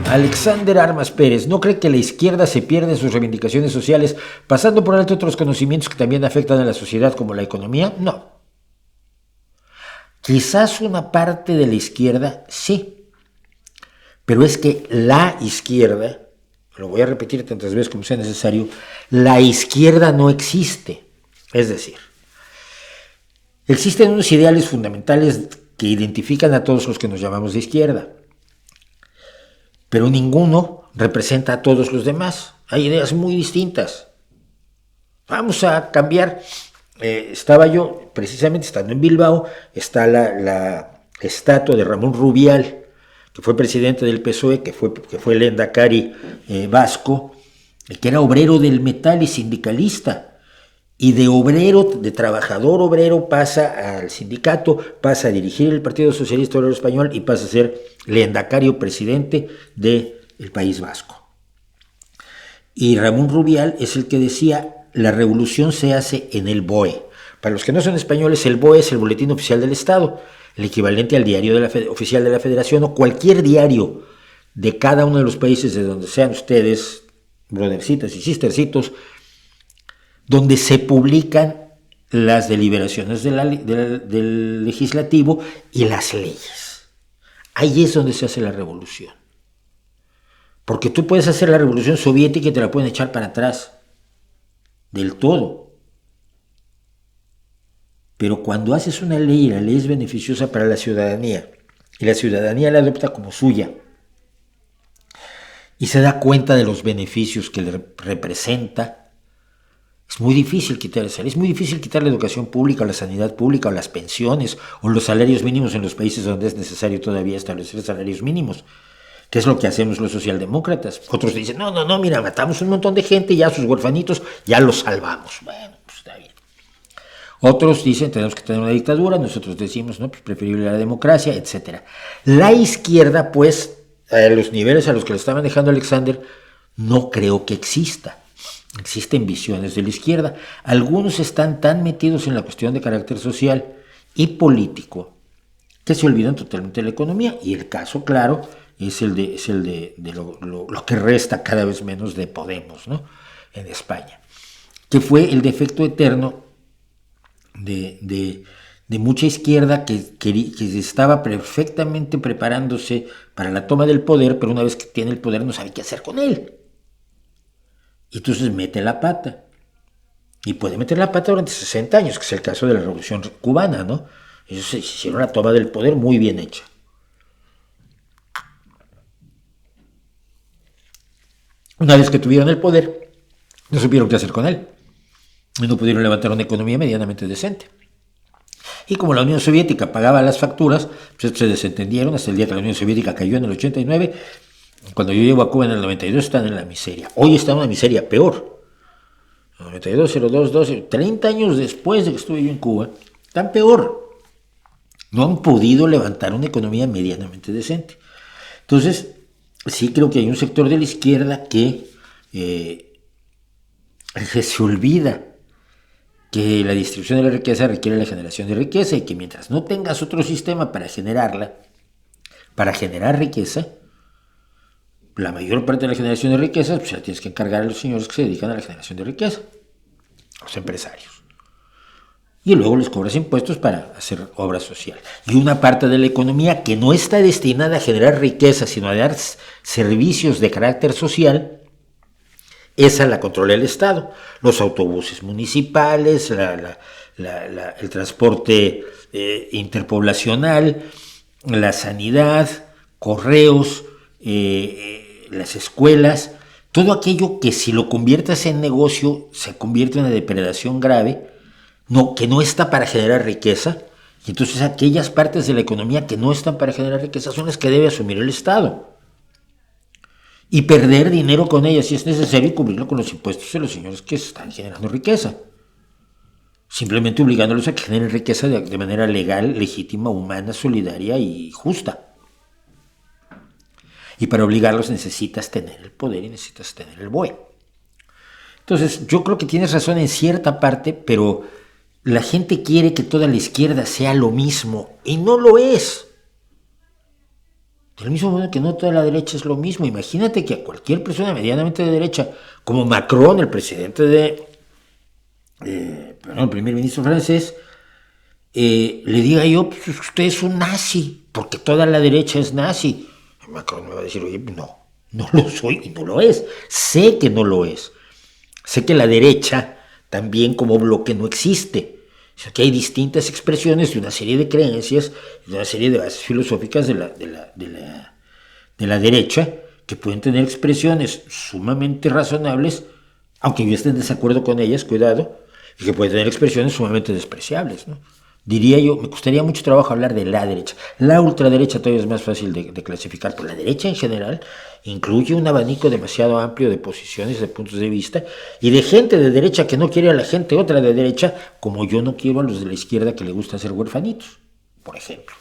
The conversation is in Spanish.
Alexander Armas Pérez, ¿no cree que la izquierda se pierde en sus reivindicaciones sociales, pasando por alto otros conocimientos que también afectan a la sociedad, como la economía? No. Quizás una parte de la izquierda sí, pero es que la izquierda, lo voy a repetir tantas veces como sea necesario, la izquierda no existe. Es decir, existen unos ideales fundamentales que identifican a todos los que nos llamamos de izquierda, pero ninguno representa a todos los demás. Hay ideas muy distintas. Vamos a cambiar. Estaba yo, precisamente estando en Bilbao, está la estatua de Ramón Rubial, que fue presidente del PSOE, que fue el lehendakari vasco, que era obrero del metal y sindicalista. Y de obrero, de trabajador obrero, pasa al sindicato, pasa a dirigir el Partido Socialista Obrero Español y pasa a ser lehendakari o presidente del País Vasco. Y Ramón Rubial es el que decía: la revolución se hace en el BOE. Para los que no son españoles, el BOE es el Boletín Oficial del Estado, el equivalente al diario oficial de la Federación o cualquier diario de cada uno de los países de donde sean ustedes, brothercitos y sistercitos, donde se publican las deliberaciones del legislativo y las leyes. Ahí es donde se hace la revolución. Porque tú puedes hacer la revolución soviética y te la pueden echar para atrás del todo. Pero cuando haces una ley y la ley es beneficiosa para la ciudadanía y la ciudadanía la adopta como suya y se da cuenta de los beneficios que le representa, es muy difícil quitar esa ley. Es muy difícil quitar la educación pública o la sanidad pública o las pensiones o los salarios mínimos en los países donde es necesario todavía establecer salarios mínimos, que es lo que hacemos los socialdemócratas. Otros dicen, no, mira, matamos un montón de gente y ya sus huerfanitos ya los salvamos. Bueno, pues está bien. Otros dicen, tenemos que tener una dictadura. Nosotros decimos, no, pues preferible la democracia, etc. La izquierda, pues, a los niveles a los que le está manejando Alexander, no creo que exista. Existen visiones de la izquierda. Algunos están tan metidos en la cuestión de carácter social y político que se olvidan totalmente de la economía. Y el caso, claro, es el de lo que resta cada vez menos de Podemos, ¿no?, en España, que fue el defecto eterno de mucha izquierda que estaba perfectamente preparándose para la toma del poder, pero una vez que tiene el poder no sabe qué hacer con él. Y entonces mete la pata. Y puede meter la pata durante 60 años, que es el caso de la Revolución Cubana, ¿no? Ellos se hicieron la toma del poder muy bien hecha. Una vez que tuvieron el poder, no supieron qué hacer con él. Y no pudieron levantar una economía medianamente decente. Y como la Unión Soviética pagaba las facturas, pues se desentendieron hasta el día que la Unión Soviética cayó en el 89. Cuando yo llego a Cuba en el 92 están en la miseria. Hoy están en una miseria peor. 92, 02, 12, 30 años después de que estuve yo en Cuba, están peor. No han podido levantar una economía medianamente decente. Entonces, sí creo que hay un sector de la izquierda que se olvida que la distribución de la riqueza requiere la generación de riqueza y que mientras no tengas otro sistema para generarla, para generar riqueza, la mayor parte de la generación de riqueza pues la tienes que encargar a los señores que se dedican a la generación de riqueza, los empresarios. Y luego les cobras impuestos para hacer obra social. Y una parte de la economía que no está destinada a generar riqueza, sino a dar servicios de carácter social, esa la controla el Estado. Los autobuses municipales, el transporte interpoblacional, la sanidad, correos, las escuelas, todo aquello que si lo conviertes en negocio se convierte en una depredación grave, que no está para generar riqueza, y entonces aquellas partes de la economía que no están para generar riqueza son las que debe asumir el Estado. Y perder dinero con ellas si es necesario y cubrirlo con los impuestos de los señores que están generando riqueza. Simplemente obligándolos a que generen riqueza de manera legal, legítima, humana, solidaria y justa. Y para obligarlos necesitas tener el poder y necesitas tener el BOE. Entonces, yo creo que tienes razón en cierta parte, pero la gente quiere que toda la izquierda sea lo mismo y no lo es. Del mismo modo que no toda la derecha es lo mismo. Imagínate que a cualquier persona medianamente de derecha, como Macron, el presidente el primer ministro francés, le diga yo, pues usted es un nazi, porque toda la derecha es nazi. Macron me va a decir, oye, no lo soy y no lo es. Sé que no lo es. Sé que la derecha también como bloque no existe. O sea, que hay distintas expresiones de una serie de creencias, de una serie de bases filosóficas de la derecha, que pueden tener expresiones sumamente razonables, aunque yo esté en desacuerdo con ellas, cuidado, y que pueden tener expresiones sumamente despreciables, ¿no? Diría yo, me costaría mucho trabajo hablar de la derecha. La ultraderecha todavía es más fácil de clasificar, pero la derecha en general incluye un abanico demasiado amplio de posiciones, de puntos de vista, y de gente de derecha que no quiere a la gente otra de derecha, como yo no quiero a los de la izquierda que le gusta hacer huerfanitos, por ejemplo.